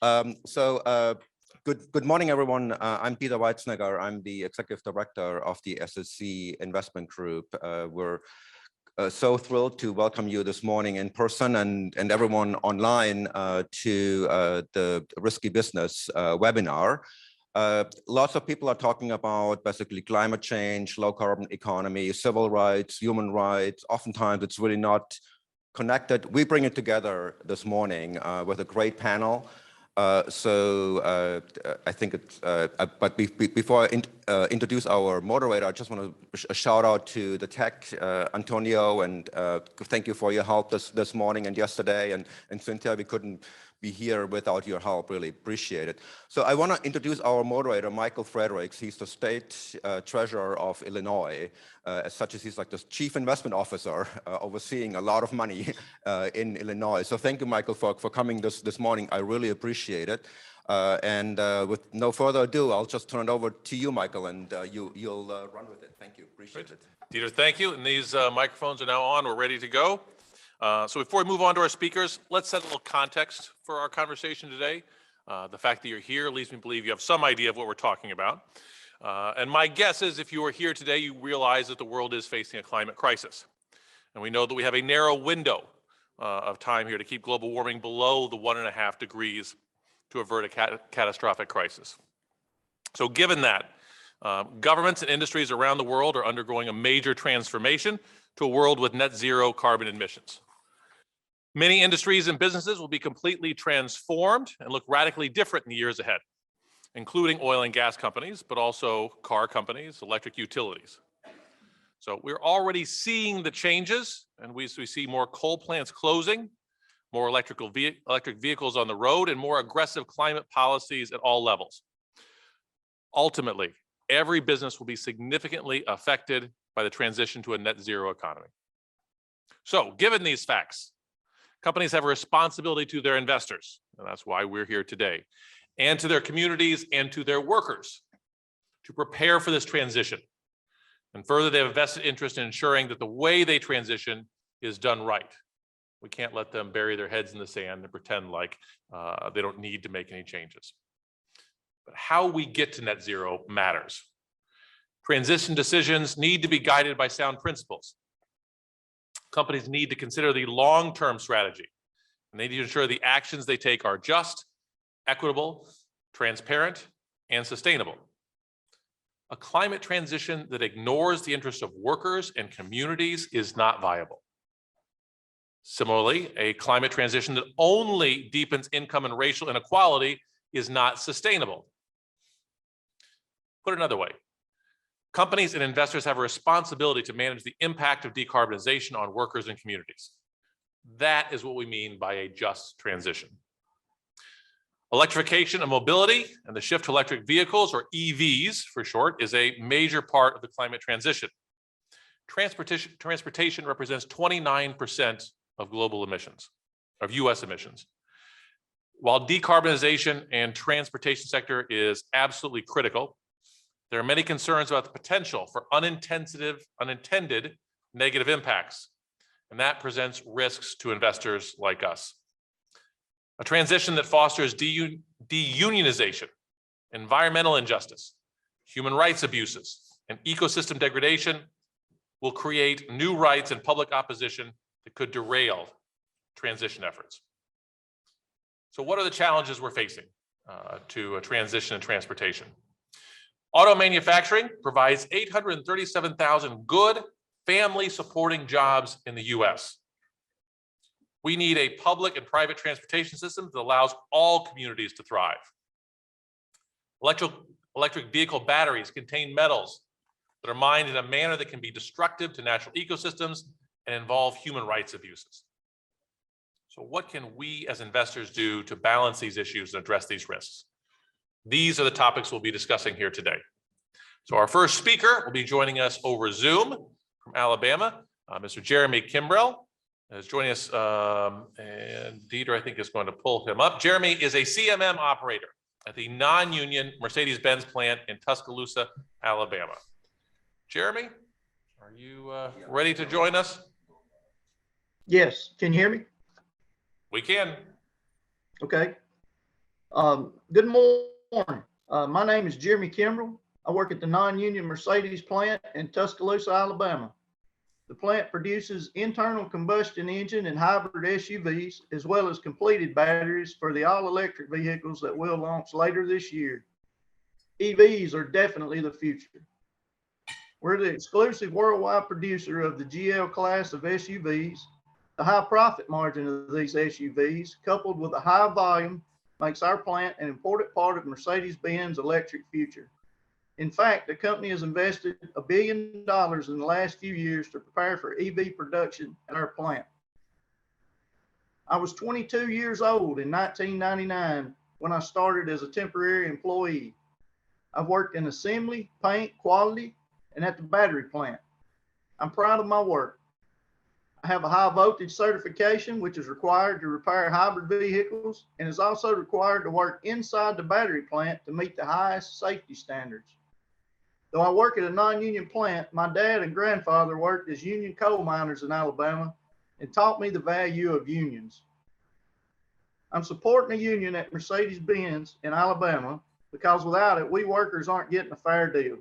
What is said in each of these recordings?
Good morning, everyone. I'm Peter Weitznegger. I'm the Executive Director of the SSC Investment Group. We're so thrilled to welcome you this morning in person and everyone online to the Risky Business webinar. Lots of people are talking about basically climate change, low carbon economy, civil rights, human rights. Oftentimes it's really not connected. We bring it together this morning with a great panel. I think it's, but before I introduce our moderator, I just want to shout out to the tech, Antonio, and thank you for your help this morning and yesterday. And Cynthia, we couldn't be here without your help, really appreciate it. So I want to introduce our moderator, Michael Fredericks. He's the state treasurer of Illinois. As such as he's like the chief investment officer overseeing a lot of money in Illinois. So thank you, Michael, for coming this morning. I really appreciate it. With no further ado, I'll just turn it over to you, Michael, and you'll run with it. Thank you. Appreciate it. Dieter, thank you. And these microphones are now on. We're ready to go. So before we move on to our speakers, let's set a little context for our conversation today. The fact that you're here leads me to believe you have some idea of what we're talking about. And my guess is if you are here today, you realize that the world is facing a climate crisis. And we know that we have a narrow window of time here to keep global warming below the 1.5 degrees to avert a catastrophic crisis. So given that, governments and industries around the world are undergoing a major transformation to a world with net zero carbon emissions. Many industries and businesses will be completely transformed and look radically different in the years ahead, including oil and gas companies, but also car companies, electric utilities. So we're already seeing the changes, and we see more coal plants closing, more electric vehicles on the road, and more aggressive climate policies at all levels. Ultimately, every business will be significantly affected by the transition to a net zero economy. So given these facts, companies have a responsibility to their investors, and that's why we're here today, and to their communities and to their workers to prepare for this transition. And further, they have a vested interest in ensuring that the way they transition is done right. We can't let them bury their heads in the sand and pretend like they don't need to make any changes. But how we get to net zero matters. Transition decisions need to be guided by sound principles. Companies need to consider the long-term strategy, and they need to ensure the actions they take are just, equitable, transparent, and sustainable. A climate transition that ignores the interests of workers and communities is not viable. Similarly, a climate transition that only deepens income and racial inequality is not sustainable. Put another way, companies and investors have a responsibility to manage the impact of decarbonization on workers and communities. That is what we mean by a just transition. Electrification of mobility and the shift to electric vehicles, or EVs for short, is a major part of the climate transition. Transportation represents 29% of global emissions, of US emissions. While decarbonization and transportation sector is absolutely critical, there are many concerns about the potential for unintended negative impacts, and that presents risks to investors like us. A transition that fosters deunionization, environmental injustice, human rights abuses, and ecosystem degradation will create new rights and public opposition that could derail transition efforts. So what are the challenges we're facing to a transition in transportation? Auto manufacturing provides 837,000 good family supporting jobs in the US. We need a public and private transportation system that allows all communities to thrive. Electric vehicle batteries contain metals that are mined in a manner that can be destructive to natural ecosystems and involve human rights abuses. So what can we as investors do to balance these issues and address these risks? These are the topics we'll be discussing here today. So our first speaker will be joining us over Zoom from Alabama, Mr. Jeremy Kimbrell is joining us, and Dieter, I think, is going to pull him up. Jeremy is a CMM operator at the non-union Mercedes-Benz plant in Tuscaloosa, Alabama. Jeremy, are you ready to join us? Yes, can you hear me? We can. Okay. Good morning. My name is Jeremy Kimbrell. I work at the non-union Mercedes plant in Tuscaloosa, Alabama. The plant produces internal combustion engine and hybrid SUVs, as well as completed batteries for the all-electric vehicles that will launch later this year. EVs are definitely the future. We're the exclusive worldwide producer of the GL class of SUVs. The high profit margin of these SUVs, coupled with a high volume, makes our plant an important part of Mercedes-Benz electric future. In fact, the company has invested $1 billion in the last few years to prepare for EV production at our plant. I was 22 years old in 1999 when I started as a temporary employee. I've worked in assembly, paint, quality, and at the battery plant. I'm proud of my work. I have a high voltage certification, which is required to repair hybrid vehicles and is also required to work inside the battery plant to meet the highest safety standards. Though I work at a non-union plant, my dad and grandfather worked as union coal miners in Alabama and taught me the value of unions. I'm supporting a union at Mercedes-Benz in Alabama because without it, we workers aren't getting a fair deal.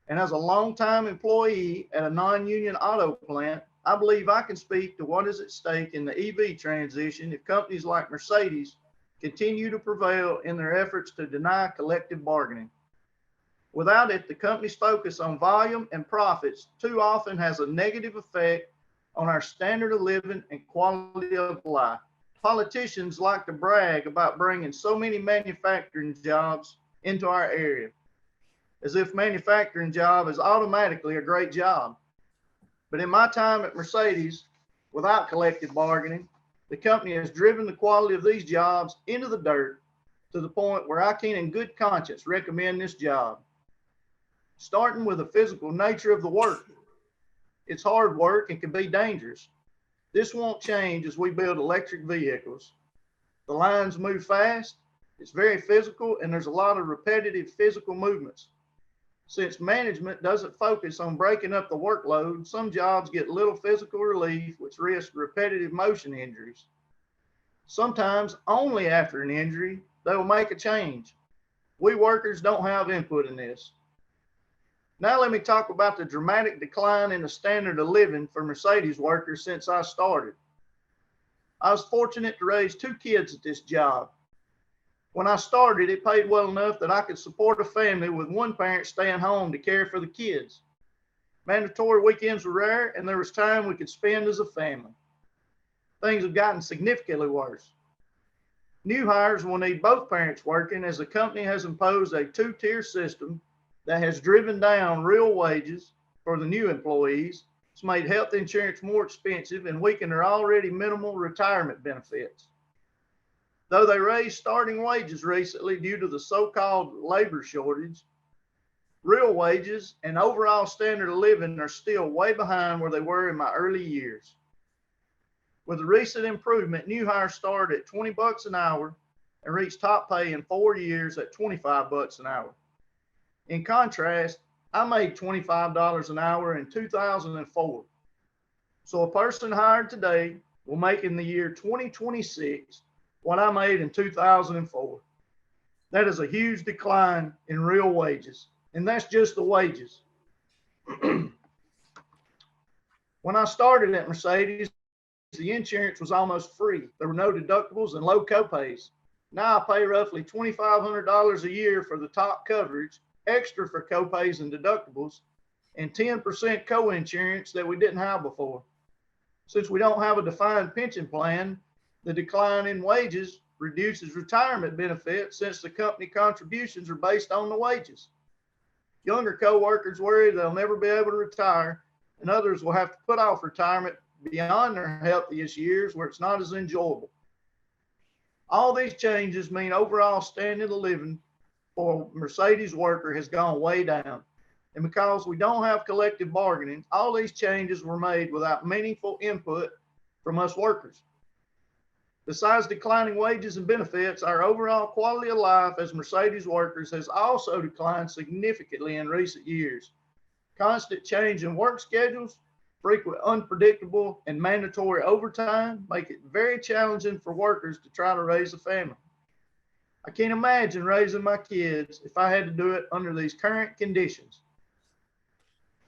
And as a longtime employee at a non-union auto plant, I believe I can speak to what is at stake in the EV transition if companies like Mercedes continue to prevail in their efforts to deny collective bargaining. Without it, the company's focus on volume and profits too often has a negative effect on our standard of living and quality of life. Politicians like to brag about bringing so many manufacturing jobs into our area, as if manufacturing job is automatically a great job. But in my time at Mercedes, without collective bargaining, the company has driven the quality of these jobs into the dirt to the point where I can in good conscience recommend this job. Starting with the physical nature of the work. It's hard work and can be dangerous. This won't change as we build electric vehicles. The lines move fast, it's very physical, and there's a lot of repetitive physical movements. Since management doesn't focus on breaking up the workload, some jobs get little physical relief, which risk repetitive motion injuries. Sometimes only after an injury, they will make a change. We workers don't have input in this. Now let me talk about the dramatic decline in the standard of living for Mercedes workers since I started. I was fortunate to raise 2 kids at this job. When I started, it paid well enough that I could support a family with one parent staying home to care for the kids. Mandatory weekends were rare, and there was time we could spend as a family. Things have gotten significantly worse. New hires will need both parents working, as the company has imposed a 2-tier system that has driven down real wages for the new employees. It's made health insurance more expensive and weakened their already minimal retirement benefits. Though they raised starting wages recently due to the so-called labor shortage, real wages and overall standard of living are still way behind where they were in my early years. With the recent improvement, new hires start at $20 an hour and reach top pay in 4 years at $25 an hour. In contrast, I made $25 an hour in 2004. So a person hired today will make in the year 2026 what I made in 2004. That is a huge decline in real wages, and that's just the wages. When I started at Mercedes, the insurance was almost free. There were no deductibles and low copays. Now I pay roughly $2,500 a year for the top coverage, extra for copays and deductibles, and 10% co-insurance that we didn't have before. Since we don't have a defined pension plan, the decline in wages reduces retirement benefits since the company contributions are based on the wages. Younger co-workers worry they'll never be able to retire, and others will have to put off retirement beyond their healthiest years where it's not as enjoyable. All these changes mean overall standard of living for a Mercedes worker has gone way down. And because we don't have collective bargaining, all these changes were made without meaningful input from us workers. Besides declining wages and benefits, our overall quality of life as Mercedes workers has also declined significantly in recent years. Constant change in work schedules, frequent unpredictable and mandatory overtime make it very challenging for workers to try to raise a family. I can't imagine raising my kids if I had to do it under these current conditions.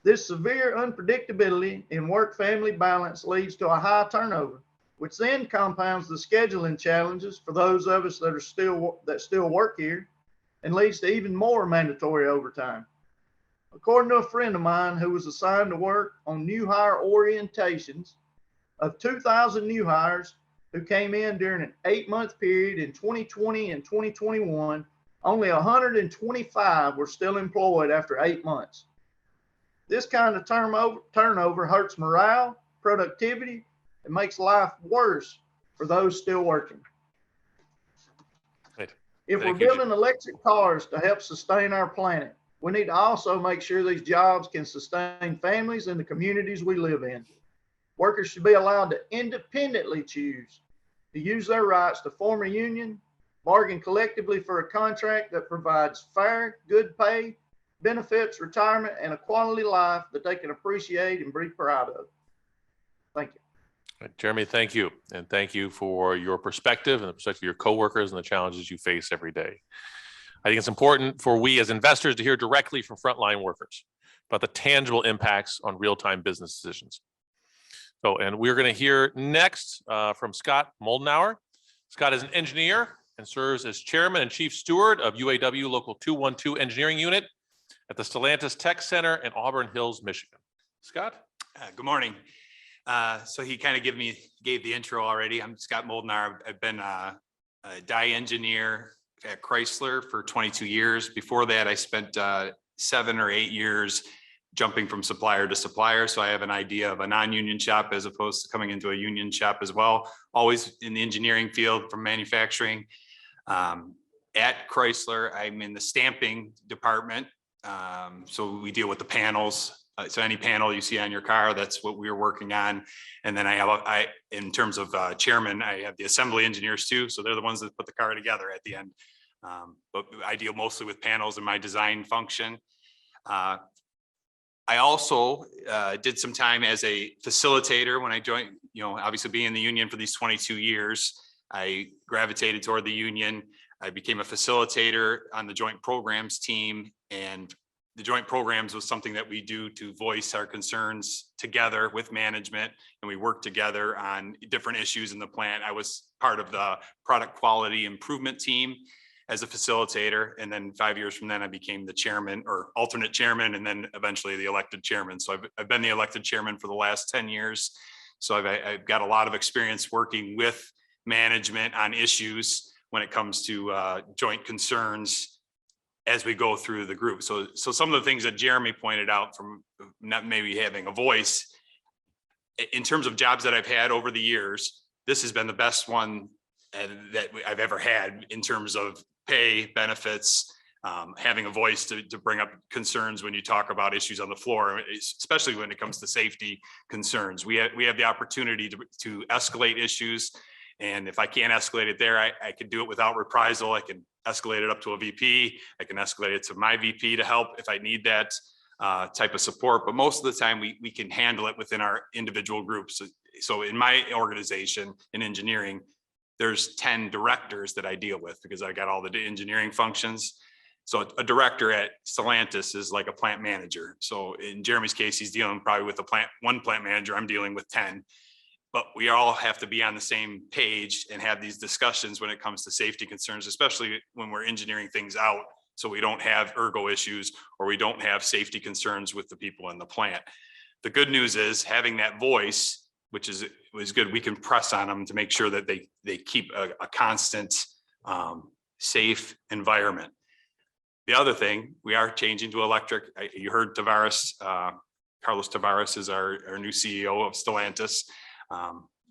This severe unpredictability in work-family balance leads to a high turnover, which then compounds the scheduling challenges for those of us that still work here, and leads to even more mandatory overtime. According to a friend of mine who was assigned to work on new hire orientations, of 2,000 new hires who came in during an 8-month period in 2020 and 2021, only 125 were still employed after 8 months. This kind of turnover hurts morale, productivity, and makes life worse for those still working. Right. If we're Thank you, building electric cars to help sustain our planet, we need to also make sure these jobs can sustain families and the communities we live in. Workers should be allowed to independently choose to use their rights to form a union, bargain collectively for a contract that provides fair, good pay, benefits, retirement, and a quality life that they can appreciate and be proud of. Thank you. Right, Jeremy, thank you. And thank you for your perspective and the perspective of your coworkers and the challenges you face every day. I think it's important for we as investors to hear directly from frontline workers about the tangible impacts on real-time business decisions. So, and we're going to hear next from Scott Moldenauer. Scott is an engineer and serves as chairman and chief steward of UAW Local 212 Engineering Unit at the Stellantis Tech Center in Auburn Hills, Michigan. Scott? Good morning. So he kind of gave the intro already. I'm Scott Moldenauer. I've been a die engineer at Chrysler for 22 years. Before that, I spent 7 or 8 years jumping from supplier to supplier. So I have an idea of a non-union shop as opposed to coming into a union shop as well. Always in the engineering field from manufacturing. At Chrysler, I'm in the stamping department. So we deal with the panels. So any panel you see on your car, that's what we're working on. And then in terms of chairman, I have the assembly engineers too. So they're the ones that put the car together at the end. But I deal mostly with panels in my design function. I also did some time as a facilitator when I joined, obviously being in the union for these 22 years, I gravitated toward the union. I became a facilitator on the joint programs team, and the joint programs was something that we do to voice our concerns together with management, and we work together on different issues in the plant. I was part of the product quality improvement team as a facilitator. And then 5 years from then, I became the chairman or alternate chairman, and then eventually the elected chairman. So I've been the elected chairman for the last 10 years. So I've got a lot of experience working with management on issues when it comes to joint concerns as we go through the group. So some of the things that Jeremy pointed out from not maybe having a voice, in terms of jobs that I've had over the years, this has been the best one that I've ever had in terms of pay, benefits, having a voice to bring up concerns when you talk about issues on the floor, especially when it comes to safety concerns. We have the opportunity to escalate issues. And if I can't escalate it there, I can do it without reprisal. I can escalate it up to a VP. I can escalate it to my VP to help if I need that type of support. But most of the time we can handle it within our individual groups. So in my organization in engineering, there's 10 directors that I deal with because I got all the engineering functions. So a director at Stellantis is like a plant manager. So in Jeremy's case, he's dealing probably with one plant manager. I'm dealing with 10. But we all have to be on the same page and have these discussions when it comes to safety concerns, especially when we're engineering things out. So we don't have ergo issues or we don't have safety concerns with the people in the plant. The good news is having that voice, which was good. We can press on them to make sure that they keep a constant safe environment. The other thing, we are changing to electric. You heard Tavares, Carlos Tavares is our new CEO of Stellantis.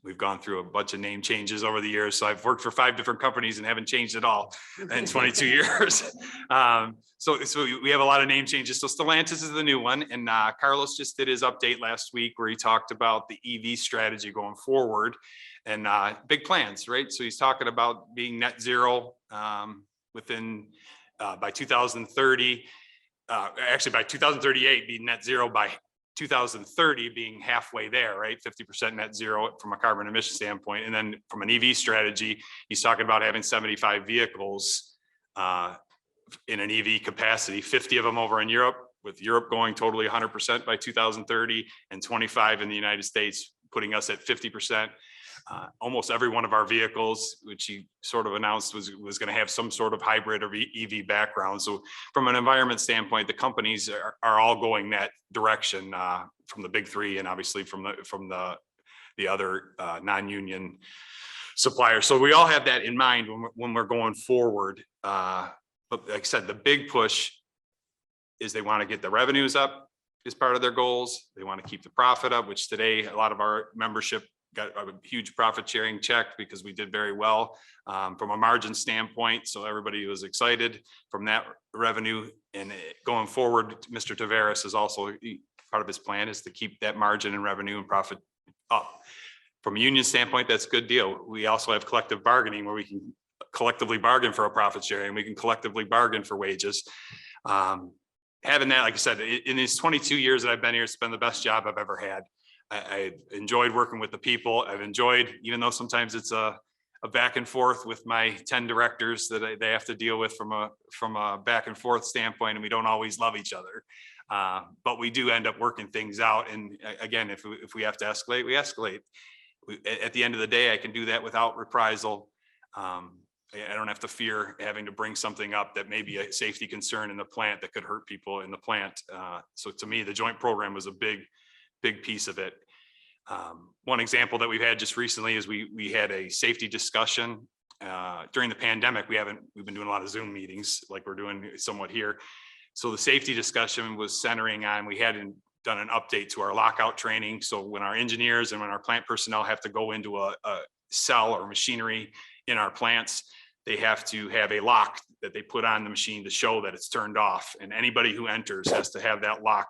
We've gone through a bunch of name changes over the years. So I've worked for 5 different companies and haven't changed at all in 22 years. So we have a lot of name changes. So Stellantis is the new one. And Carlos just did his update last week where he talked about the EV strategy going forward and big plans, right? So he's talking about being net zero within by 2030, actually by 2038, be net zero by 2030 being halfway there, right? 50% net zero from a carbon emission standpoint. And then from an EV strategy, he's talking about having 75 vehicles in an EV capacity, 50 of them over in Europe, with Europe going totally 100% by 2030 and 25 in the United States, putting us at 50%. Almost every one of our vehicles, which he sort of announced was going to have some sort of hybrid or EV background. So from an environment standpoint, the companies are all going that direction, from the big three and obviously from the other non-union suppliers. So we all have that in mind when we're going forward. But like I said, the big push is they want to get the revenues up as part of their goals. They want to keep the profit up, which today a lot of our membership got a huge profit sharing check because we did very well from a margin standpoint. So everybody was excited from that revenue. And going forward, Mr. Taveras is also part of his plan is to keep that margin and revenue and profit up. From a union standpoint, that's a good deal. We also have collective bargaining where we can collectively bargain for a profit sharing. We can collectively bargain for wages. Having that, like I said, in these 22 years that I've been here, it's been the best job I've ever had. I enjoyed working with the people. I've enjoyed, even though sometimes it's a back and forth with my 10 directors that they have to deal with from a back and forth standpoint, and we don't always love each other. But we do end up working things out. And again, if we have to escalate, we escalate. At the end of the day, I can do that without reprisal. I don't have to fear having to bring something up that may be a safety concern in the plant that could hurt people in the plant. So to me, the joint program was a big piece of it. One example that we've had just recently is we had a safety discussion during the pandemic. We've been doing a lot of Zoom meetings like we're doing somewhat here. So the safety discussion was centering on, we hadn't done an update to our lockout training. So when our engineers and when our plant personnel have to go into a cell or machinery in our plants, they have to have a lock that they put on the machine to show that it's turned off. And anybody who enters has to have that lock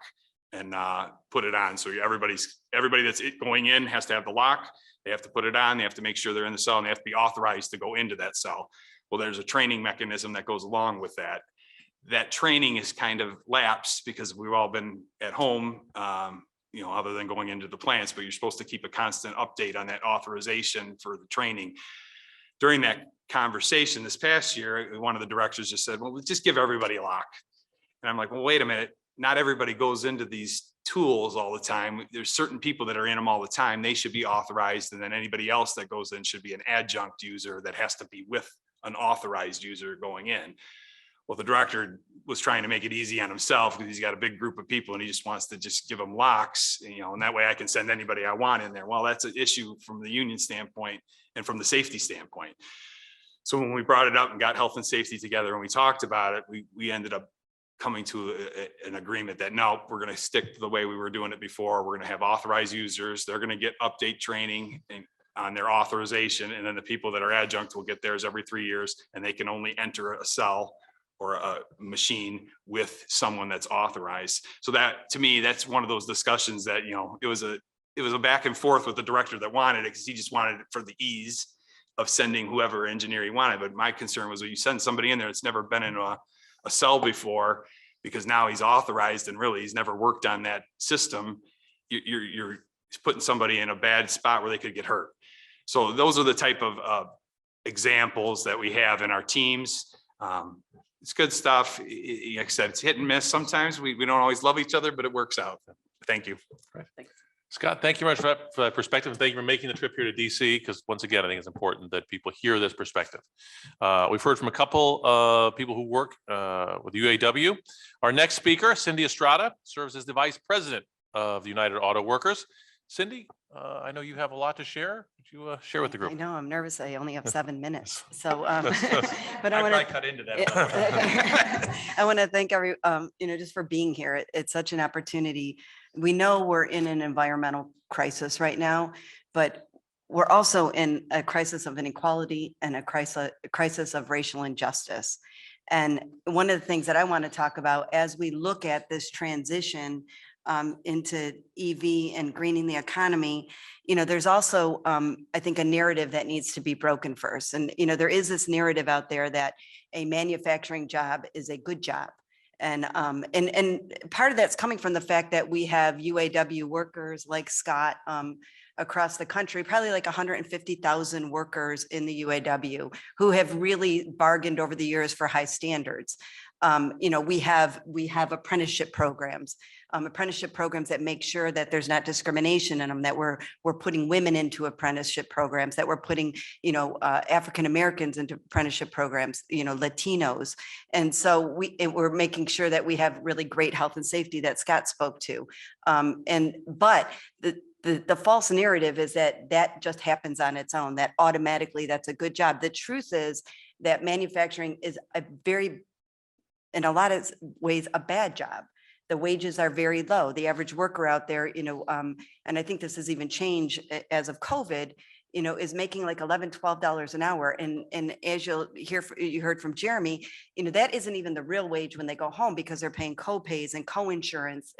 and put it on. So everybody that's going in has to have the lock. They have to put it on. They have to make sure they're in the cell and they have to be authorized to go into that cell. Well, there's a training mechanism that goes along with that. That training is kind of lapsed because we've all been at home, other than going into the plants, but you're supposed to keep a constant update on that authorization for the training. During that conversation this past year, one of the directors just said, well, we'll just give everybody a lock. And I'm like, well, wait a minute. Not everybody goes into these tools all the time. There's certain people that are in them all the time. They should be authorized. And then anybody else that goes in should be an adjunct user that has to be with an authorized user going in. Well, the director was trying to make it easy on himself because he's got a big group of people and he just wants to just give them locks, and that way I can send anybody I want in there. Well, that's an issue from the union standpoint and from the safety standpoint. So when we brought it up and got health and safety together and we talked about it, we ended up coming to an agreement that no, we're going to stick to the way we were doing it before. We're going to have authorized users. They're going to get update training on their authorization. And then the people that are adjunct will get theirs every 3 years and they can only enter a cell or a machine with someone that's authorized. So that, to me, that's one of those discussions that, it was a back and forth with the director that wanted it because he just wanted it for the ease of sending whoever engineer he wanted. But my concern was, when you send somebody in there that's never been in a cell before, because now he's authorized and really he's never worked on that system, you're putting somebody in a bad spot where they could get hurt. So those are the type of examples that we have in our teams. It's good stuff. Like I said, it's hit and miss. Sometimes we don't always love each other, but it works out. Thank you. Scott, thank you very much for that perspective. And thank you for making the trip here to DC, because once again, I think it's important that people hear this perspective. We've heard from a couple of people who work with UAW. Our next speaker, Cindy Estrada, serves as the Vice President of the United Auto Workers. Cindy, I know you have a lot to share. Would you share with the group? I know, I'm nervous. I only have 7 minutes. So, but I I want probably to cut into that. I want to thank just for being here. It's such an opportunity. We know we're in an environmental crisis right now, but we're also in a crisis of inequality and a crisis of racial injustice. And one of the things that I want to talk about as we look at this transition into EV and greening the economy, there's also, I think, a narrative that needs to be broken first. And, there is this narrative out there that a manufacturing job is a good job. And part of that's coming from the fact that we have UAW workers like Scott across the country, probably like 150,000 workers in the UAW who have really bargained over the years for high standards. You know, we have apprenticeship programs that make sure that there's not discrimination in them, that we're putting women into apprenticeship programs, that we're putting, you know, African Americans into apprenticeship programs, you know, Latinos. And so we're making sure that we have really great health and safety that Scott spoke to. But the false narrative is that just happens on its own, that automatically that's a good job. The truth is that manufacturing is in a lot of ways, a bad job. The wages are very low. The average worker out there, you know, and I think this has even changed as of COVID, you know, is making like $11, $12 an hour. And as you heard from Jeremy, you know, that isn't even the real wage when they go home, because they're paying co-pays and co-insurance.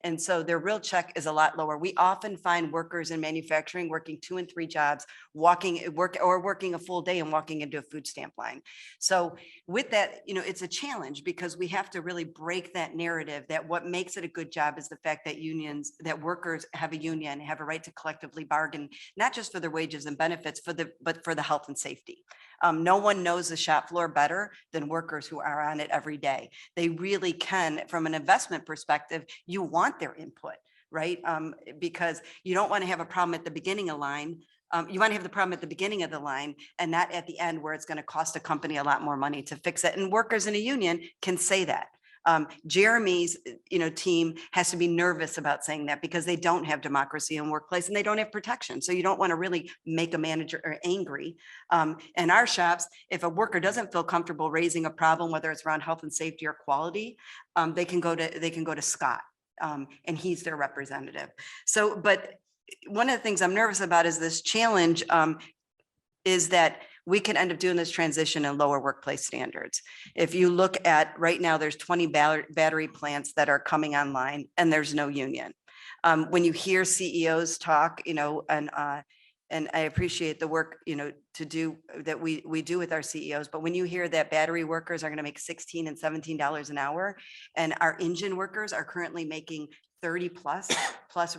And so their real check is a lot lower. We often find workers in manufacturing working 2 and 3 jobs, working a full day and walking into a food stamp line. So with that, you know, it's a challenge, because we have to really break that narrative that what makes it a good job is the fact that workers have a union, have a right to collectively bargain, not just for their wages and benefits, but for the health and safety. No one knows the shop floor better than workers who are on it every day. They really can, from an investment perspective, you want their input, right? Because you don't want to have a problem at the beginning of line. You want to have the problem at the beginning of the line and not at the end, where it's going to cost a company a lot more money to fix it. And workers in a union can say that. Jeremy's, you know, team has to be nervous about saying that, because they don't have democracy in workplace and they don't have protection. So you don't want to really make a manager angry. In our shops, if a worker doesn't feel comfortable raising a problem, whether it's around health and safety or quality, they can go to Scott, and he's their representative. So, but one of the things I'm nervous about is this challenge, is that we can end up doing this transition in lower workplace standards. If you look at right now, there's 20 battery plants that are coming online and there's no union. When you hear CEOs talk, you know, and I appreciate the work, you know, that we do with our CEOs, but when you hear that battery workers are going to make $16 and $17 an hour, and our engine workers are currently making 30 plus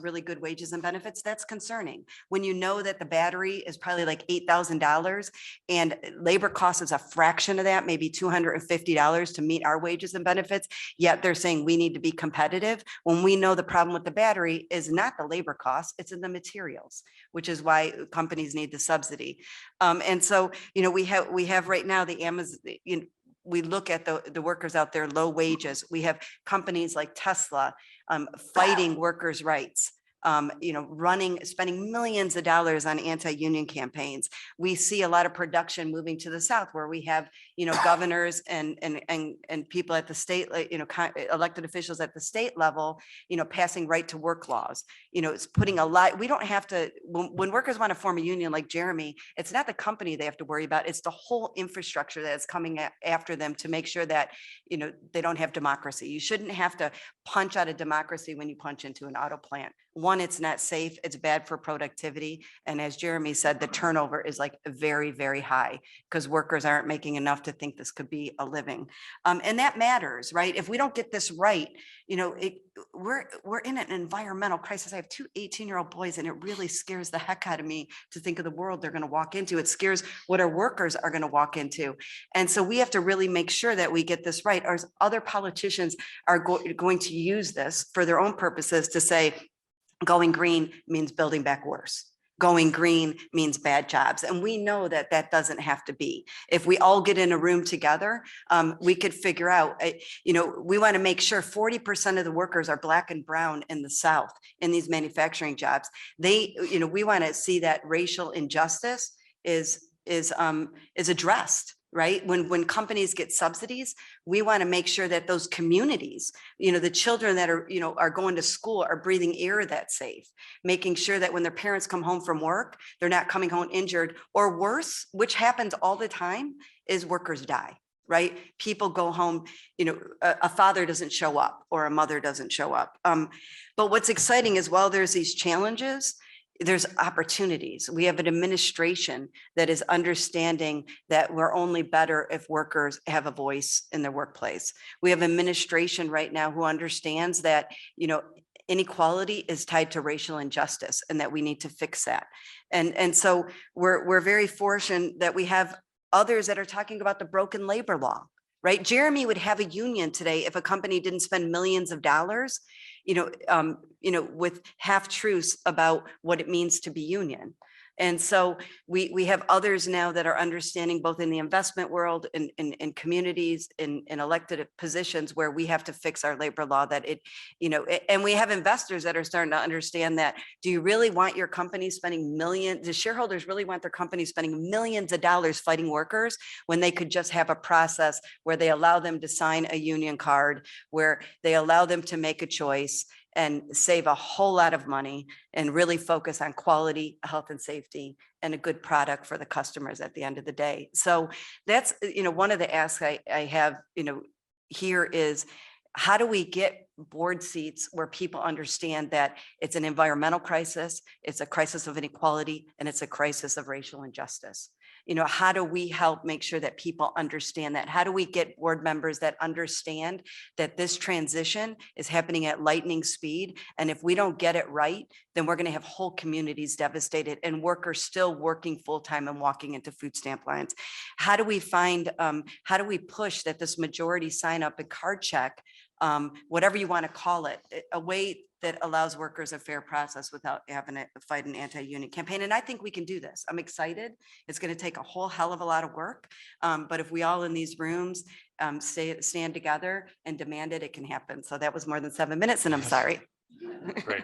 really good wages and benefits, that's concerning. When you know that the battery is probably like $8,000 and labor cost is a fraction of that, maybe $250 to meet our wages and benefits, yet they're saying we need to be competitive, when we know the problem with the battery is not the labor cost, it's in the materials, which is why companies need the subsidy. And so, you know, we have right now the Amazon, you know, we look at the workers out there, low wages. We have companies like Tesla fighting workers' rights, you know, spending millions of dollars on anti-union campaigns. We see a lot of production moving to the South, where we have, you know, governors and people at the state, you know, elected officials at the state level, you know, passing right to work laws. You know, it's putting a lot, we don't have to, when workers want to form a union like Jeremy, it's not the company they have to worry about, it's the whole infrastructure that's coming after them to make sure that, you know, they don't have democracy. You shouldn't have to punch out of democracy when you punch into an auto plant. One, it's not safe, it's bad for productivity. And as Jeremy said, the turnover is like very, very high, because workers aren't making enough to think this could be a living. And that matters, right? If we don't get this right, you know, we're in an environmental crisis. I have 2 18-year-old boys, and it really scares the heck out of me to think of the world they're going to walk into. It scares what our workers are going to walk into. And so we have to really make sure that we get this right, or other politicians are going to use this for their own purposes to say, going green means building back worse. Going green means bad jobs. And we know that that doesn't have to be. If we all get in a room together, we could figure out, you know, we want to make sure 40% of the workers are Black and brown in the South in these manufacturing jobs. You know, we want to see that racial injustice is addressed. Right? When companies get subsidies, we want to make sure that those communities, you know, the children that are, you know, are going to school are breathing air that's safe, making sure that when their parents come home from work, they're not coming home injured, or worse, which happens all the time, is workers die. Right? People go home, you know, a father doesn't show up or a mother doesn't show up. But what's exciting is, while there's these challenges, there's opportunities. We have an administration that is understanding that we're only better if workers have a voice in their workplace. We have administration right now who understands that, you know, inequality is tied to racial injustice and that we need to fix that. And so we're very fortunate that we have others that are talking about the broken labor law, right? Jeremy would have a union today if a company didn't spend millions of dollars, with half truths about what it means to be union. And so we have others now that are understanding both in the investment world, in communities, in elected positions where we have to fix our labor law that and we have investors that are starting to understand that. Do you really want your company spending millions? Do shareholders really want their company spending millions of dollars fighting workers when they could just have a process where they allow them to sign a union card, where they allow them to make a choice and save a whole lot of money and really focus on quality, health and safety, and a good product for the customers at the end of the day. So that's, one of the asks I have, here is, how do we get board seats where people understand that it's an environmental crisis, it's a crisis of inequality, and it's a crisis of racial injustice? How do we help make sure that people understand that? How do we get board members that understand that this transition is happening at lightning speed? And if we don't get it right, then we're going to have whole communities devastated and workers still working full-time and walking into food stamp lines. How do we how do we push that this majority sign up and card check, whatever you want to call it, a way that allows workers a fair process without having to fight an anti-union campaign? And I think we can do this. I'm excited. It's going to take a whole hell of a lot of work. But if we all in these rooms stand together and demand it, it can happen. So that was more than 7 minutes, and I'm sorry. Great.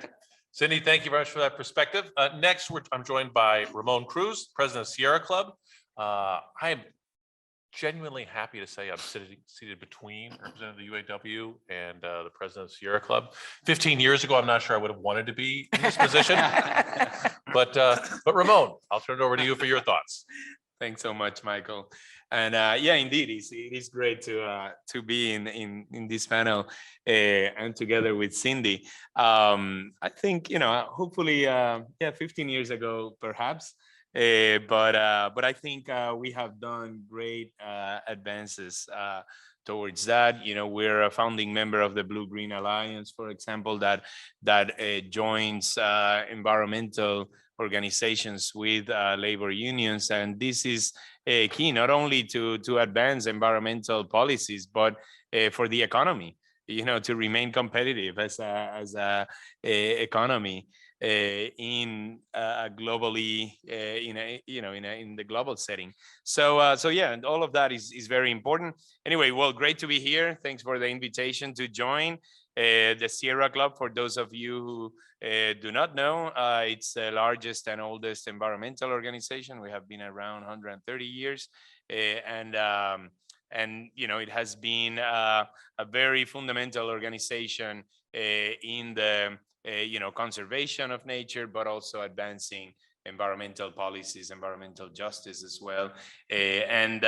Cindy, thank you very much for that perspective. Next, I'm joined by Ramon Cruz, president of Sierra Club. I am genuinely happy to say I'm seated between representative of the UAW and the president of Sierra Club. 15 years ago, I'm not sure I would have wanted to be in this position. But Ramon, I'll turn it over to you for your thoughts. Thanks so much, Michael. And yeah, indeed, it is great to be in this panel and together with Cindy. I think, hopefully, 15 years ago, perhaps. But I think we have done great advances towards that. We're a founding member of the Blue Green Alliance, for example, that joins environmental organizations with labor unions, and this is key not only to advance environmental policies, but for the economy. To remain competitive as a economy. In globally, in the global setting. So yeah, and all of that is very important. Anyway, well, great to be here. Thanks for the invitation to join the Sierra Club. For those of you who do not know, it's the largest and oldest environmental organization. We have been around 130 years, and it has been a very fundamental organization in the conservation of nature, but also advancing environmental policies, environmental justice as well. And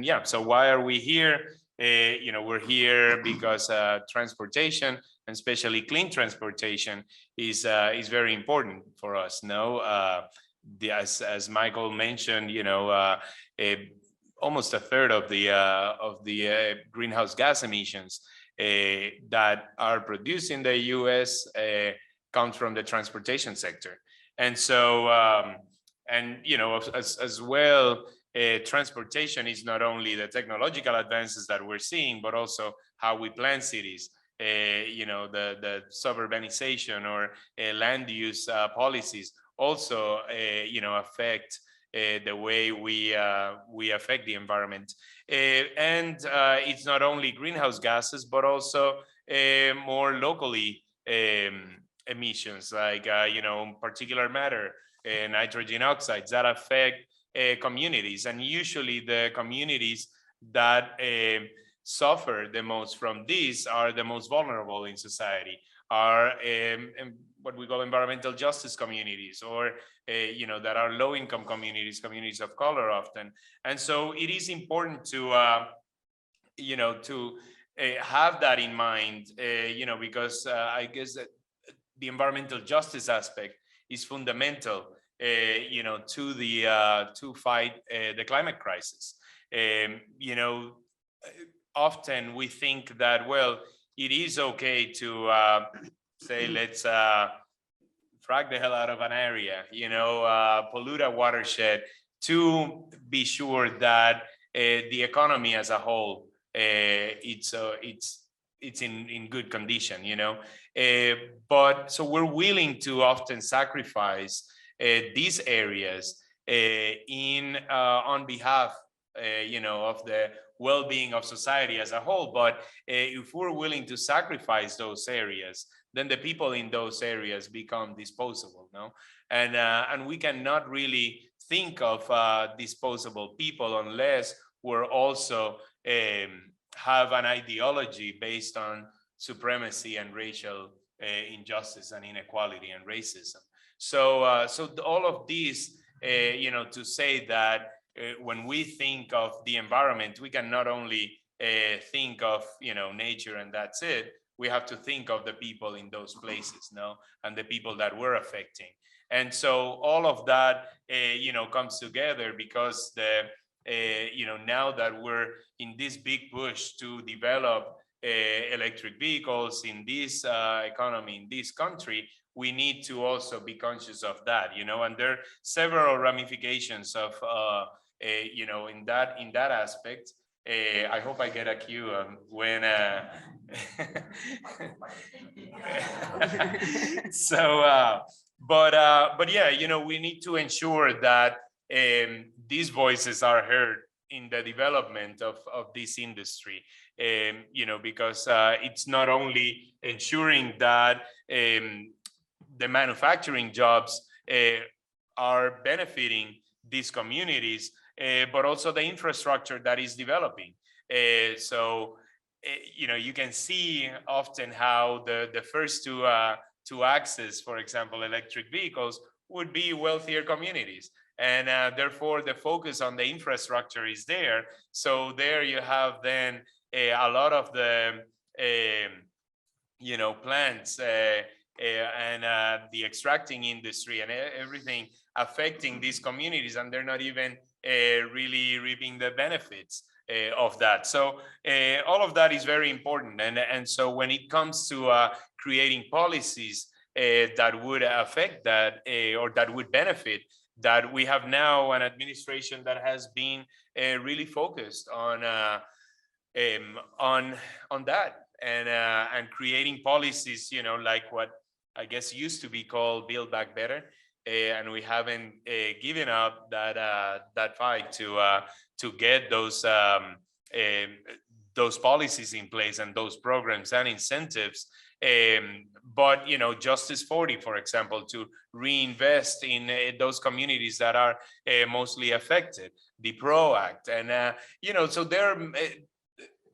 yeah, so why are we here? We're here because transportation, and especially clean transportation, is very important for us. As Michael mentioned, almost a third of the greenhouse gas emissions that are produced in the U.S. Comes from the transportation sector. And so, as well, transportation is not only the technological advances that we're seeing, but also how we plan cities. The suburbanization or land use policies also, affect the way we affect the environment. And it's not only greenhouse gases, but also more locally emissions, like, particulate matter, nitrogen oxides that affect communities. And usually the communities that suffer the most from these are the most vulnerable in society, are what we call environmental justice communities, or that are low-income communities, communities of color often. And so it is important to have that in mind, because I guess that the environmental justice aspect is fundamental, to fight the climate crisis. Often we think that, well, it is okay to say, let's frag the hell out of an area, pollute a watershed, to be sure that the economy as a whole, it's in good condition, but so we're willing to often sacrifice these areas on behalf, of the well-being of society as a whole. But if we're willing to sacrifice those areas, then the people in those areas become disposable, no? And we cannot really think of disposable people unless we're also have an ideology based on supremacy and racial injustice and inequality and racism. So, so all of these, to say that when we think of the environment, we can not only think of, nature and that's it. We have to think of the people in those places, no, and the people that we're affecting. And so all of that, comes together because now that we're in this big push to develop electric vehicles in this economy, in this country, we need to also be conscious of that, and there are several ramifications of, in that aspect. I hope I get a cue when. So, but yeah, we need to ensure that these voices are heard in the development of this industry, because it's not only ensuring that the manufacturing jobs are benefiting these communities, but also the infrastructure that is developing. So, you can see often how the first to access, for example, electric vehicles would be wealthier communities. And therefore, the focus on the infrastructure is there. So there you have then a lot of the, plants and the extracting industry and everything affecting these communities, and they're not even really reaping the benefits of that. So all of that is very important. And so when it comes to creating policies that would affect that or that would benefit, that we have now an administration that has been really focused on that and creating policies, like what I guess used to be called Build Back Better, and we haven't given up that fight to get those policies in place and those programs and incentives. But Justice 40, for example, to reinvest in those communities that are mostly affected, the PRO Act, and so there are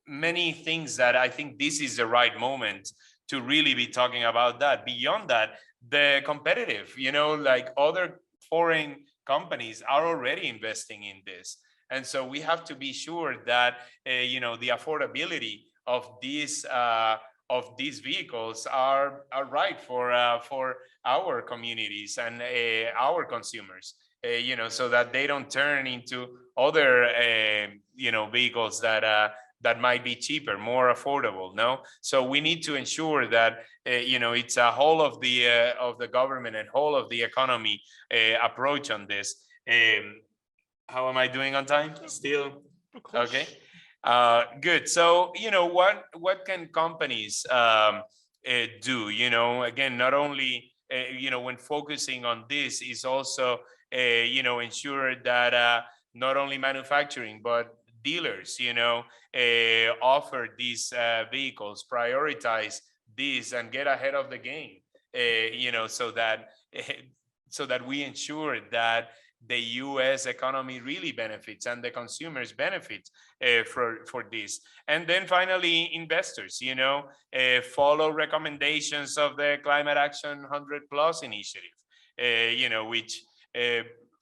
many things that I think this is the right moment to really be talking about that. Beyond that, the competitive, like other foreign companies are already investing in this. And so we have to be sure that, the affordability of these vehicles are right for our communities and our consumers, so that they don't turn into other, vehicles that might be cheaper, more affordable. No, so we need to ensure that it's a whole of the government and whole of the economy approach on this. How am I doing on time? Still okay. Good. So what can companies do? Again, not only when focusing on this is also ensure that not only manufacturing but dealers offer these vehicles, prioritize these and get ahead of the game, so that we ensure that the U.S. economy really benefits and the consumers benefit for this. And then finally, investors, follow recommendations of the Climate Action 100+ initiative, which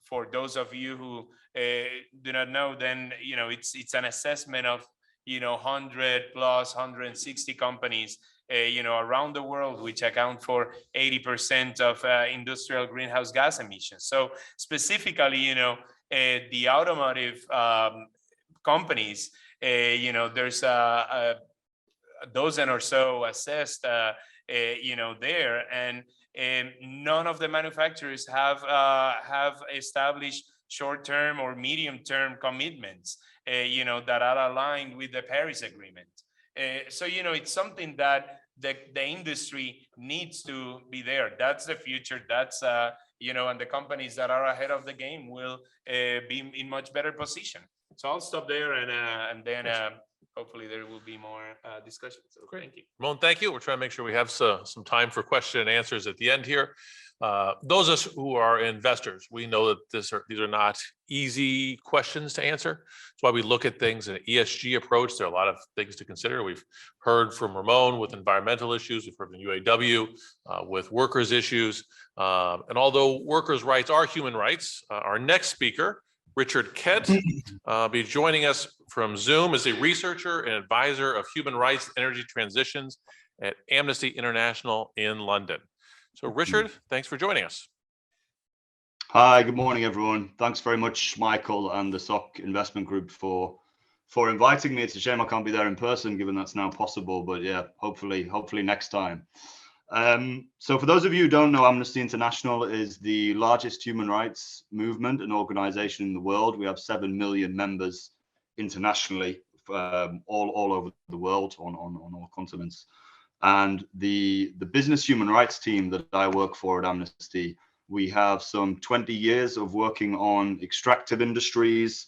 for those of you who do not know, then, it's an assessment of, 100+, 160 companies, around the world, which account for 80% of industrial greenhouse gas emissions. So specifically, the automotive companies, there's a dozen or so assessed there, and none of the manufacturers have established short-term or medium-term commitments, that are aligned with the Paris Agreement. So, it's something that the industry needs to be there. That's the future. That's, and the companies that are ahead of the game will be in much better position. So I'll stop there, and then hopefully there will be more discussion. So thank you. Ramon, thank you. We're trying to make sure we have some time for question and answers at the end here. Those of us who are investors, we know that these are not easy questions to answer. That's why we look at things in an ESG approach. There are a lot of things to consider. We've heard from Ramon with environmental issues. We've heard from UAW with workers' issues. And although workers' rights are human rights, our next speaker, Richard Kent, be joining us from Zoom as a researcher and advisor of human rights and energy transitions at Amnesty International in London. So Richard, thanks for joining us. Hi, good morning, everyone. Thanks very much, Michael and the SOC Investment Group for inviting me. It's a shame I can't be there in person, given that's now possible, but yeah, hopefully next time. So for those of you who don't know, Amnesty International is the largest human rights movement and organization in the world. We have 7 million members internationally, all over the world, on all continents. And the business human rights team that I work for at Amnesty, we have some 20 years of working on extractive industries,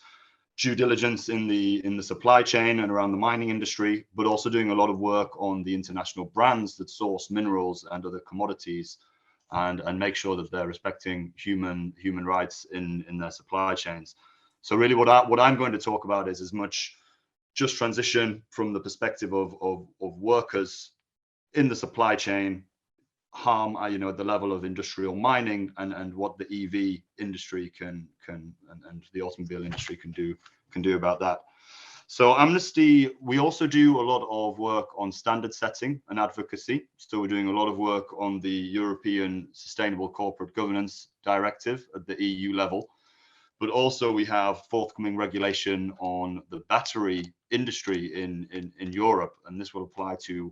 due diligence in the supply chain and around the mining industry, but also doing a lot of work on the international brands that source minerals and other commodities, and make sure that they're respecting human rights in their supply chains. So really what I'm going to talk about is as much just transition from the perspective of workers in the supply chain, harm, at the level of industrial mining, and what the EV industry can and the automobile industry can do about that. So Amnesty, we also do a lot of work on standard setting and advocacy. So we're doing a lot of work on the European Sustainable Corporate Governance Directive at the EU level, but also we have forthcoming regulation on the battery industry in Europe, and this will apply to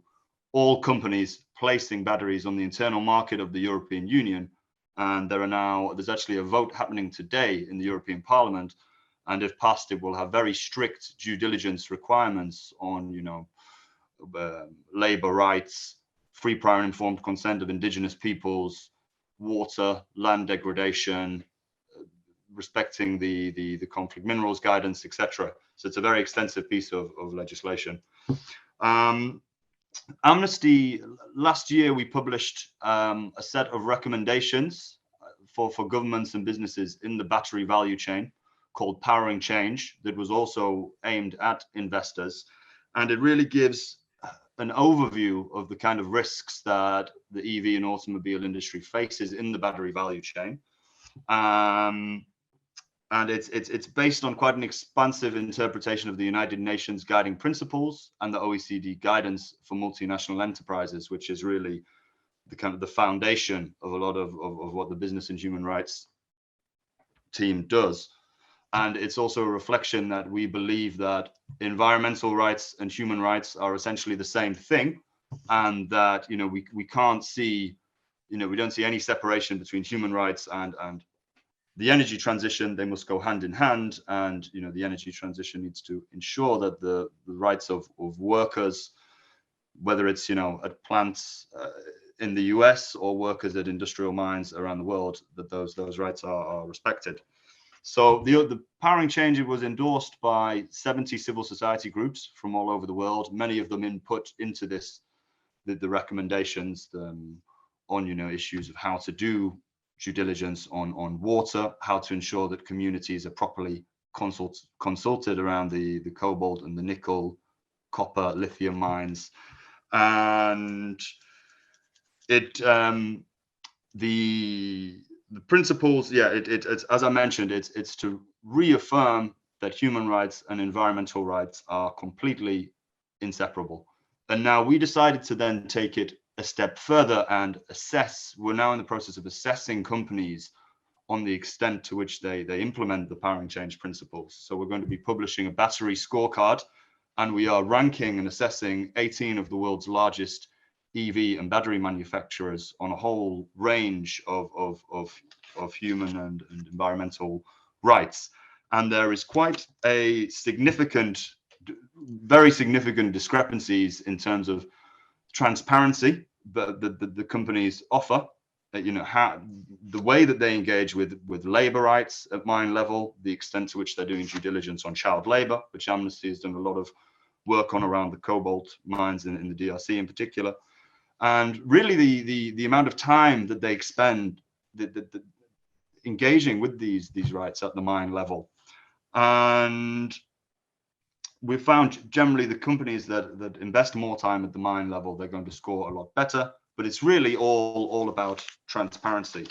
all companies placing batteries on the internal market of the European Union. And there's actually a vote happening today in the European Parliament. And if passed, it will have very strict due diligence requirements on, labor rights, free, prior and informed consent of indigenous peoples, water, land degradation, respecting the conflict minerals guidance, etc. So it's a very extensive piece of legislation. Amnesty, last year we published a set of recommendations for governments and businesses in the battery value chain called Powering Change, that was also aimed at investors. And it really gives an overview of the kind of risks that the EV and automobile industry faces in the battery value chain. And it's based on quite an expansive interpretation of the United Nations guiding principles and the OECD guidance for multinational enterprises, which is really the foundation of a lot of what the business and human rights team does. And it's also a reflection that we believe that environmental rights and human rights are essentially the same thing, and that we can't see, we don't see any separation between human rights and the energy transition. They must go hand in hand, and the energy transition needs to ensure that the rights of workers, whether it's at plants in the US or workers at industrial mines around the world, that those rights are respected. So the Powering Change was endorsed by 70 civil society groups from all over the world. Many of them input into this the recommendations on issues of how to do due diligence on water, how to ensure that communities are properly consulted around the cobalt and the nickel, copper, lithium mines. And the principles, it's as I mentioned, it's to reaffirm that human rights and environmental rights are completely inseparable. And now we decided to then take it a step further and assess. We're now in the process of assessing companies on the extent to which they implement the Powering Change principles. So we're going to be publishing a battery scorecard, and we are ranking and assessing 18 of the world's largest EV and battery manufacturers on a whole range of human and environmental rights. And there is quite a very significant discrepancies in terms of transparency that the companies offer. How the way that they engage with labor rights at mine level, the extent to which they're doing due diligence on child labor, which Amnesty has done a lot of work on around the cobalt mines in the DRC in particular, and really the amount of time that they expend engaging with these rights at the mine level. And we've found generally the companies that invest more time at the mine level, they're going to score a lot better. But it's really all about transparency.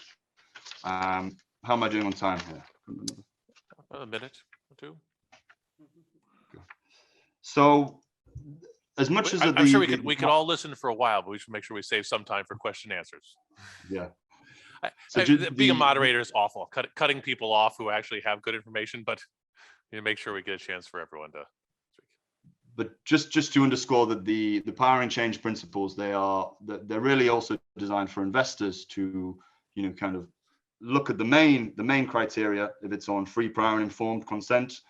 How am I doing on time here? A minute or two. So, as much as I'm sure we could all listen for a while, but we should make sure we save some time for question and answers. Yeah. Being a moderator is awful. Cutting people off who actually have good information, but make sure we get a chance for everyone to. But just to underscore that the power and change principles, they're really also designed for investors to kind of look at the main criteria. If it's on free, prior, and informed consent,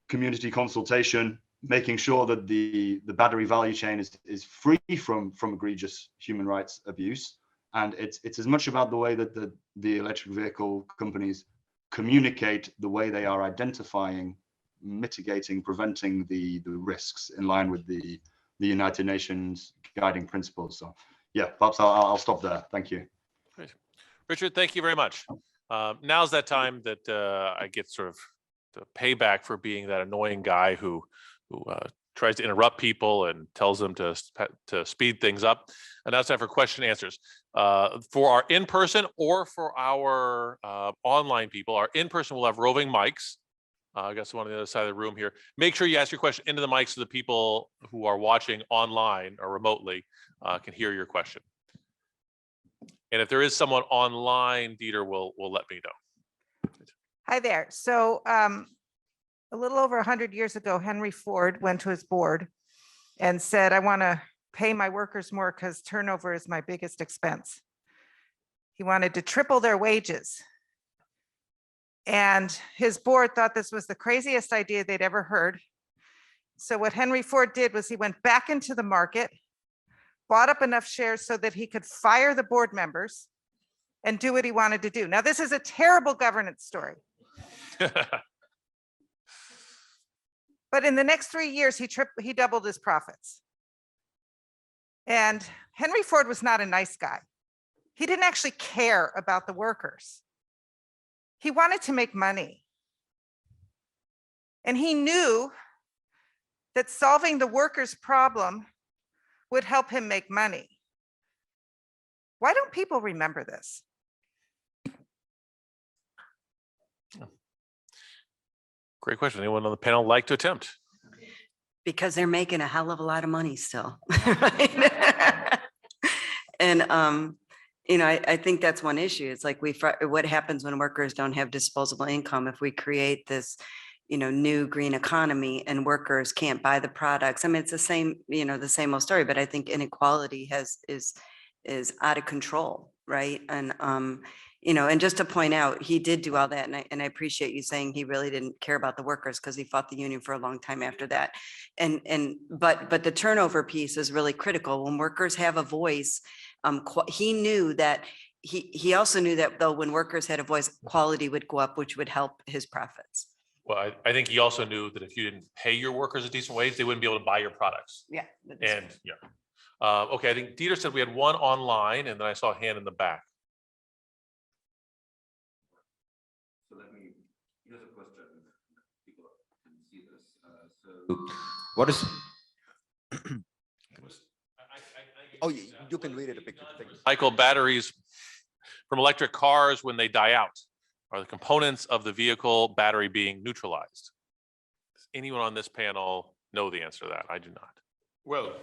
community consultation, making sure that the battery value chain is free from egregious human rights abuse, and it's as much about the way that the electric vehicle companies communicate the way they are identifying, mitigating, preventing the risks in line with the United Nations guiding principles. So yeah, perhaps I'll stop there. Thank you. Great. Richard, thank you very much. Now's that time that I get sort of the payback for being that annoying guy who tries to interrupt people and tells them to speed things up. And now it's time for question and answers. For our in-person or for our online people, our in-person will have roving mics. I guess one on the other side of the room here. Make sure you ask your question into the mic so the people who are watching online or remotely can hear your question. And if there is someone online, Dieter will let me know. Hi there. So a little over 100 years ago, Henry Ford went to his board and said, I want to pay my workers more because turnover is my biggest expense. He wanted to triple their wages. And his board thought this was the craziest idea they'd ever heard. So what Henry Ford did was he went back into the market, bought up enough shares so that he could fire the board members and do what he wanted to do. Now, this is a terrible governance story. But in the next 3 years, he doubled his profits. And Henry Ford was not a nice guy. He didn't actually care about the workers. He wanted to make money. And he knew that solving the workers' problem would help him make money. Why don't people remember this? Great question. Anyone on the panel like to attempt? Because they're making a hell of a lot of money still. Right? And I think that's one issue. It's like what happens when workers don't have disposable income if we create this, new green economy and workers can't buy the products. I mean, it's the same, the same old story, but I think inequality is out of control, right? And and just to point out, he did do all that, and I appreciate you saying he really didn't care about the workers because he fought the union for a long time after that. But the turnover piece is really critical. When workers have a voice, he knew that he also knew that though when workers had a voice, quality would go up, which would help his profits. Well, I think he also knew that if you didn't pay your workers a decent wage, they wouldn't be able to buy your products. Yeah. And yeah. Okay, I think Dieter said we had one online, and then I saw a hand in the back. So here's a question. People can see this. What is? Oh, you can read it a picture. Michael, batteries from electric cars when they die out are the components of the vehicle battery being neutralized. Does anyone on this panel know the answer to that? I do not. Well,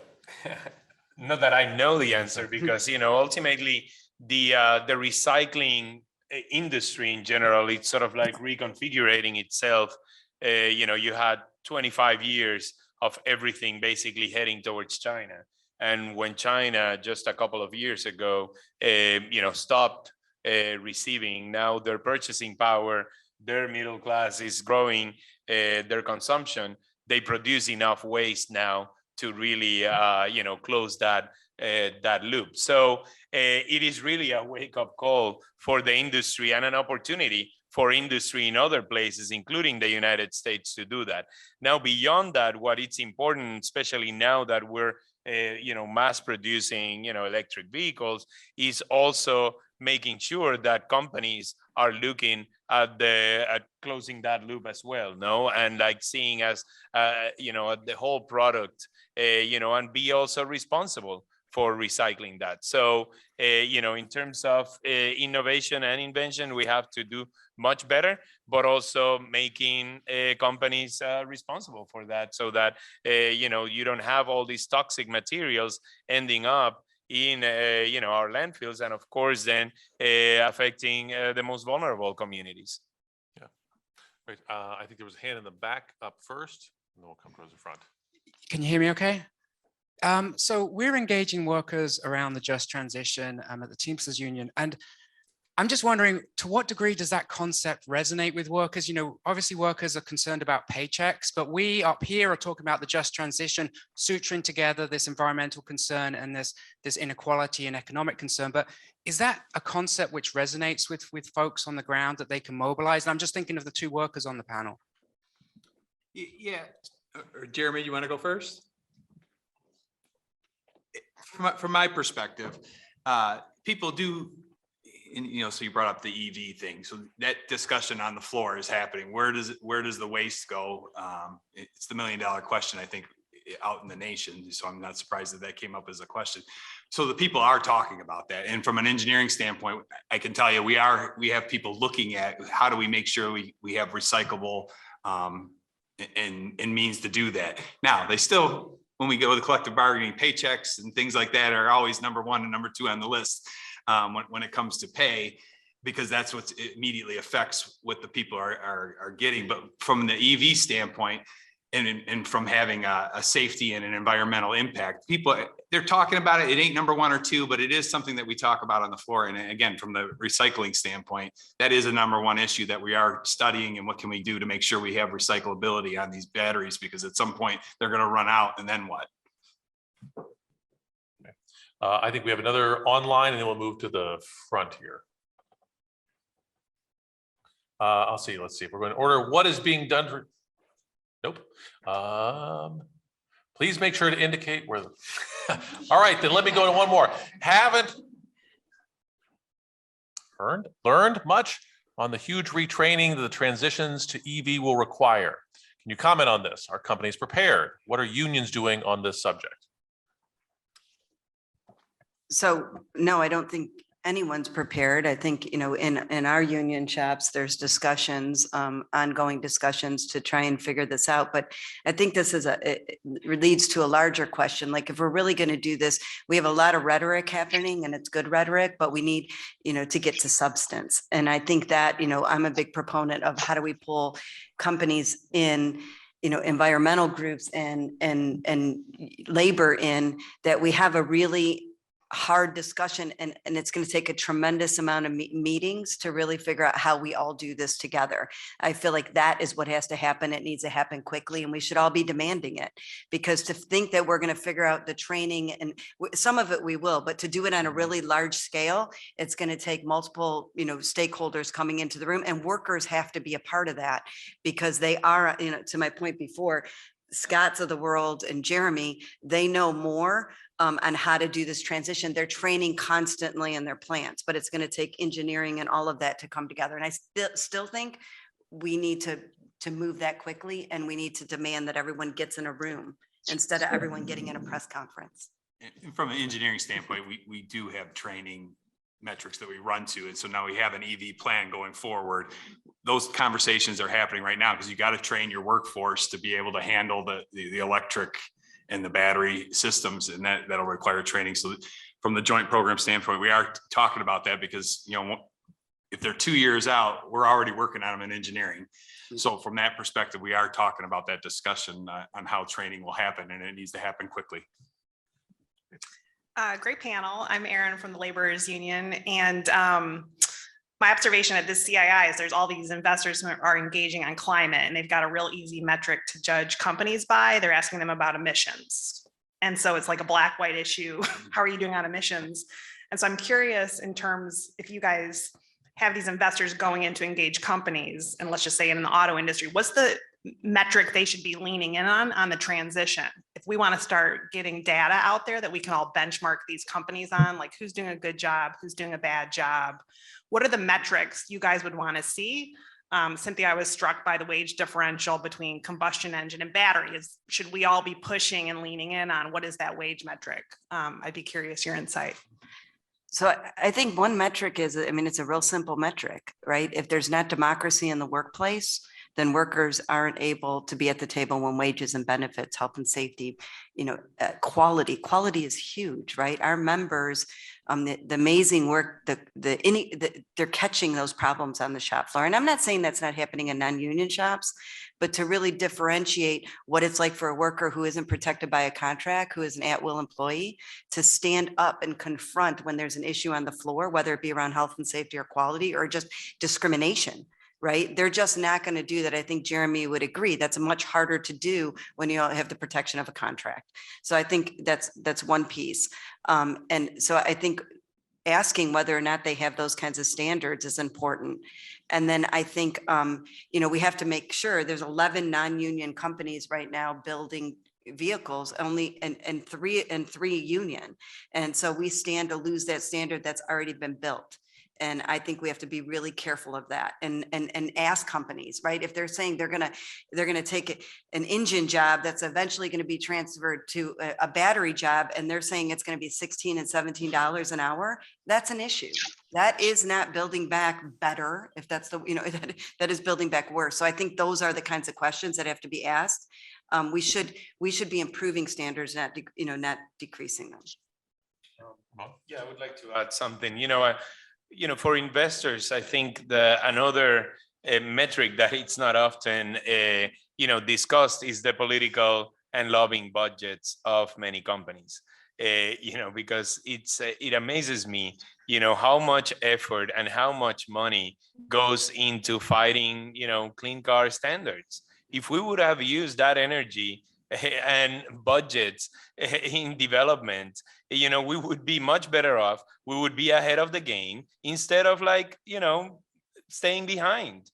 not that I know the answer, because ultimately the recycling industry in general, it's sort of like reconfiguring itself. You had 25 years of everything basically heading towards China. And when China just a couple of years ago, stopped receiving, now their purchasing power, their middle class is growing, their consumption, they produce enough waste now to really, close that loop. So it is really a wake-up call for the industry and an opportunity for industry in other places, including the United States, to do that. Now, beyond that, what it's important, especially now that we're mass producing, electric vehicles, is also making sure that companies are looking at closing that loop as well, no? And like seeing as, the whole product, and be also responsible for recycling that. So, in terms of innovation and invention, we have to do much better, but also making companies responsible for that, so that, you don't have all these toxic materials ending up in, our landfills, and of course, then affecting the most vulnerable communities. Yeah, great. I think there was a hand in the back up first, and then we'll come towards the front. Can you hear me okay? So we're engaging workers around the just transition at the Teamsters Union. And I'm just wondering, to what degree does that concept resonate with workers? Obviously workers are concerned about paychecks, but we up here are talking about the just transition, suturing together this environmental concern and this inequality and economic concern. But is that a concept which resonates with folks on the ground that they can mobilize? And I'm just thinking of the two workers on the panel. Yeah, Jeremy, you want to go first? From my perspective, people do, so you brought up the EV thing. So that discussion on the floor is happening. Where does the waste go? It's the $1 million question, I think, out in the nation. So I'm not surprised that came up as a question. So the people are talking about that. And from an engineering standpoint, I can tell you, we have people looking at how do we make sure we have recyclable and means to do that. Now, they still, when we go to the collective bargaining, paychecks and things like that are always number one and number two on the list when it comes to pay, because that's what immediately affects what the people are getting. But from the EV standpoint, and from having a safety and an environmental impact, people, they're talking about it. It ain't number one or two, but it is something that we talk about on the floor. And again, from the recycling standpoint, that is a number one issue that we are studying. And what can we do to make sure we have recyclability on these batteries? Because at some point they're going to run out, and then what? Okay. I think we have another online, and then we'll move to the front here. Let's see if we're going to order. What is being done for? Nope. Please make sure to indicate where. All right, then let me go to one more. Haven't learned much on the huge retraining that the transitions to EV will require. Can you comment on this? Are companies prepared? What are unions doing on this subject? So no, I don't think anyone's prepared. I think, in our union shops, there's discussions, ongoing discussions to try and figure this out. But I think this is it leads to a larger question. Like, if we're really going to do this, we have a lot of rhetoric happening, and it's good rhetoric, but we need, to get to substance. And I think that, I'm a big proponent of how do we pull companies in, environmental groups and labor in, that we have a really hard discussion, and it's going to take a tremendous amount of meetings to really figure out how we all do this together. I feel like that is what has to happen. It needs to happen quickly, and we should all be demanding it, because to think that we're going to figure out the training, and some of it we will, but to do it on a really large scale, it's going to take multiple, stakeholders coming into the room, and workers have to be a part of that, because they are, to my point before, Scott's of the world and Jeremy, they know more on how to do this transition. They're training constantly in their plants, but it's going to take engineering and all of that to come together. And I still think we need to move that quickly, and we need to demand that everyone gets in a room instead of everyone getting in a press conference. And from an engineering standpoint, we do have training metrics that we run to. And so now we have an EV plan going forward. Those conversations are happening right now, because you got to train your workforce to be able to handle the electric and the battery systems, and that'll require training. So from the joint program standpoint, we are talking about that, because, if they're 2 years out, we're already working on them in engineering. So from that perspective, we are talking about that discussion on how training will happen, and it needs to happen quickly. Great panel. I'm Erin from the Laborers Union, and my observation at this CII is there's all these investors who are engaging on climate, and they've got a real easy metric to judge companies by. They're asking them about emissions. And so it's like a black-white issue. How are you doing on emissions? And so I'm curious in terms, if you guys have these investors going in to engage companies, and let's just say in the auto industry, what's the metric they should be leaning in on the transition? If we want to start getting data out there that we can all benchmark these companies on, like who's doing a good job, who's doing a bad job, what are the metrics you guys would want to see? Cynthia, I was struck by the wage differential between combustion engine and battery. Should we all be pushing and leaning in on what is that wage metric? I'd be curious your insight. So I think one metric is, I mean, it's a real simple metric, right? If there's not democracy in the workplace, then workers aren't able to be at the table when wages and benefits, health and safety, quality is huge, right? Our members, the amazing work, they're catching those problems on the shop floor. And I'm not saying that's not happening in non-union shops, but to really differentiate what it's like for a worker who isn't protected by a contract, who is an at-will employee, to stand up and confront when there's an issue on the floor, whether it be around health and safety or quality or just discrimination. Right? They're just not going to do that. I think Jeremy would agree. That's much harder to do when you have the protection of a contract. So I think that's one piece. And so I think asking whether or not they have those kinds of standards is important. And then I think, we have to make sure there's 11 non-union companies right now building vehicles only and three union. And so we stand to lose that standard that's already been built. And I think we have to be really careful of that and ask companies, right? If they're saying they're gonna take an engine job that's eventually going to be transferred to a battery job, and they're saying it's going to be $16 and $17 an hour, that's an issue. That is not building back better. If that's the, that is building back worse. So I think those are the kinds of questions that have to be asked. We should be improving standards, not decreasing them. Yeah, I would like to add something. For investors, I think another metric that it's not often discussed is the political and lobbying budgets of many companies. Because it amazes me, how much effort and how much money goes into fighting, clean car standards. If we would have used that energy and budgets in development, we would be much better off. We would be ahead of the game instead of staying behind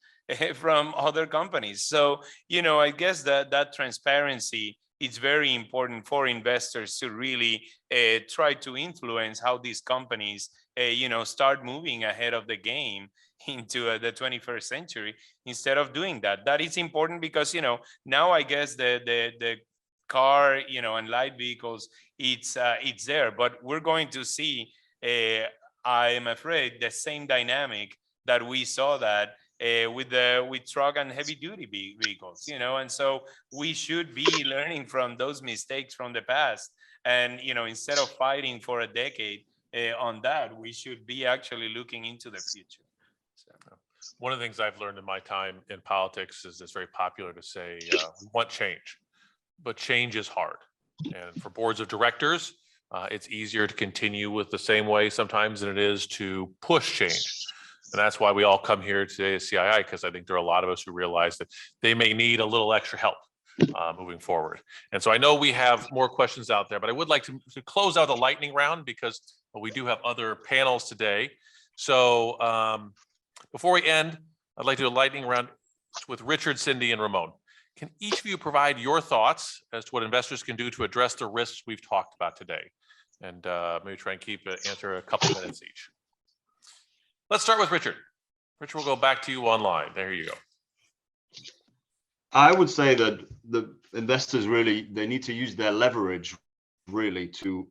from other companies. So, I guess that transparency is very important for investors to really try to influence how these companies, start moving ahead of the game into the 21st century instead of doing that. That is important because, now I guess the car, and light vehicles, it's there, but we're going to see, I am afraid, the same dynamic that we saw that with truck and heavy duty vehicles, and so we should be learning from those mistakes from the past. And, instead of fighting for a decade on that, we should be actually looking into the future. So. One of the things I've learned in my time in politics is it's very popular to say, we want change, but change is hard. And for boards of directors, it's easier to continue with the same way sometimes than it is to push change. And that's why we all come here today at CII, because I think there are a lot of us who realize that they may need a little extra help moving forward. And so I know we have more questions out there, but I would like to close out the lightning round because we do have other panels today. So before we end, I'd like to do a lightning round with Richard, Cindy, and Ramon. Can each of you provide your thoughts as to what investors can do to address the risks we've talked about today? And maybe try and answer a couple minutes each. Let's start with Richard. Richard, we'll go back to you online. There you go. I would say that the investors they need to use their leverage really to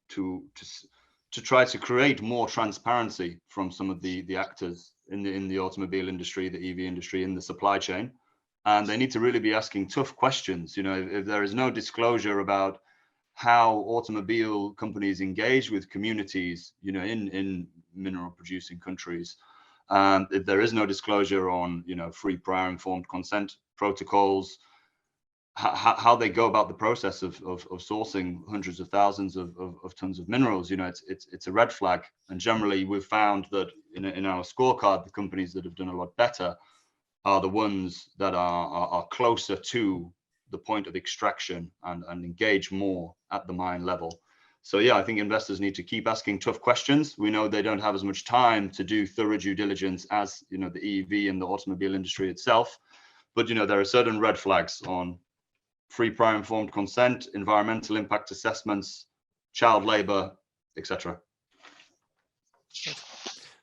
try to create more transparency from some of the actors in the automobile industry, the EV industry, in the supply chain. And they need to really be asking tough questions. If there is no disclosure about how automobile companies engage with communities, in mineral producing countries, if there is no disclosure on, free prior informed consent protocols, how they go about the process of sourcing hundreds of thousands of tons of minerals. You know, it's a red flag. And generally, we've found that in our scorecard, the companies that have done a lot better are the ones that are closer to the point of extraction and engage more at the mine level. So yeah, I think investors need to keep asking tough questions. We know they don't have as much time to do thorough due diligence as, you know, the EV and the automobile industry itself. But, you know, there are certain red flags on free prior informed consent, environmental impact assessments, child labor, etc.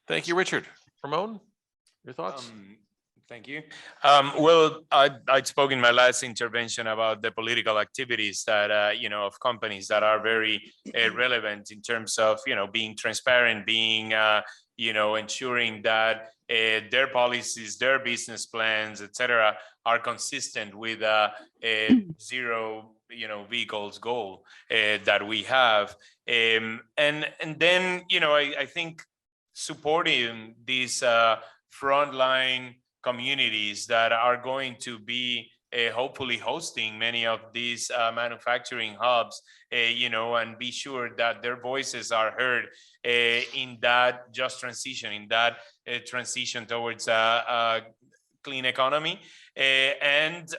Thank you, Richard. Ramon, your thoughts? Thank you. Well, I spoke in my last intervention about the political activities that, you know, of companies that are very relevant in terms of, you know, being transparent, being, you know, ensuring that their policies, their business plans, etc., are consistent with a zero, you know, vehicles goal that we have. And then, you know, I think supporting these frontline communities that are going to be hopefully hosting many of these manufacturing hubs, you know, and be sure that their voices are heard in that just transition, in that transition towards a clean economy, and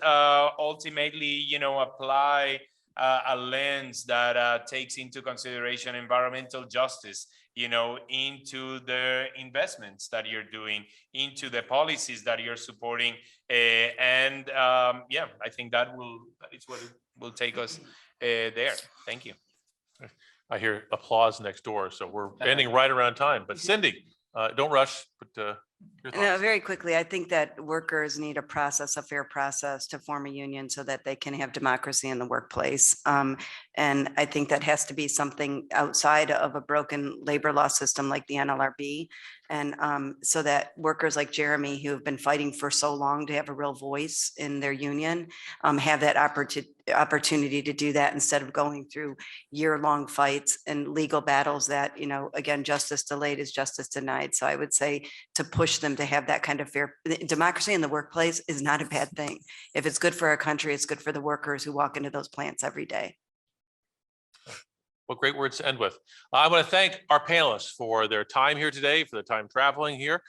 ultimately, you know, apply a lens that takes into consideration environmental justice, you know, into the investments that you're doing, into the policies that you're supporting. And yeah, I think that is what it will take us there. Thank you. I hear applause next door, so we're ending right around time. But Cindy, don't rush, but your No, thoughts. very quickly, I think that workers need a process, a fair process to form a union so that they can have democracy in the workplace. And I think that has to be something outside of a broken labor law system like the NLRB. And so that workers like Jeremy, who have been fighting for so long to have a real voice in their union, have that opportunity to do that instead of going through year-long fights and legal battles that, you know, again, justice delayed is justice denied. So I would say to push them to have that kind of fair democracy in the workplace is not a bad thing. If it's good for our country, it's good for the workers who walk into those plants every day. What great words to end with. I want to thank our panelists for their time here today, for their time traveling here.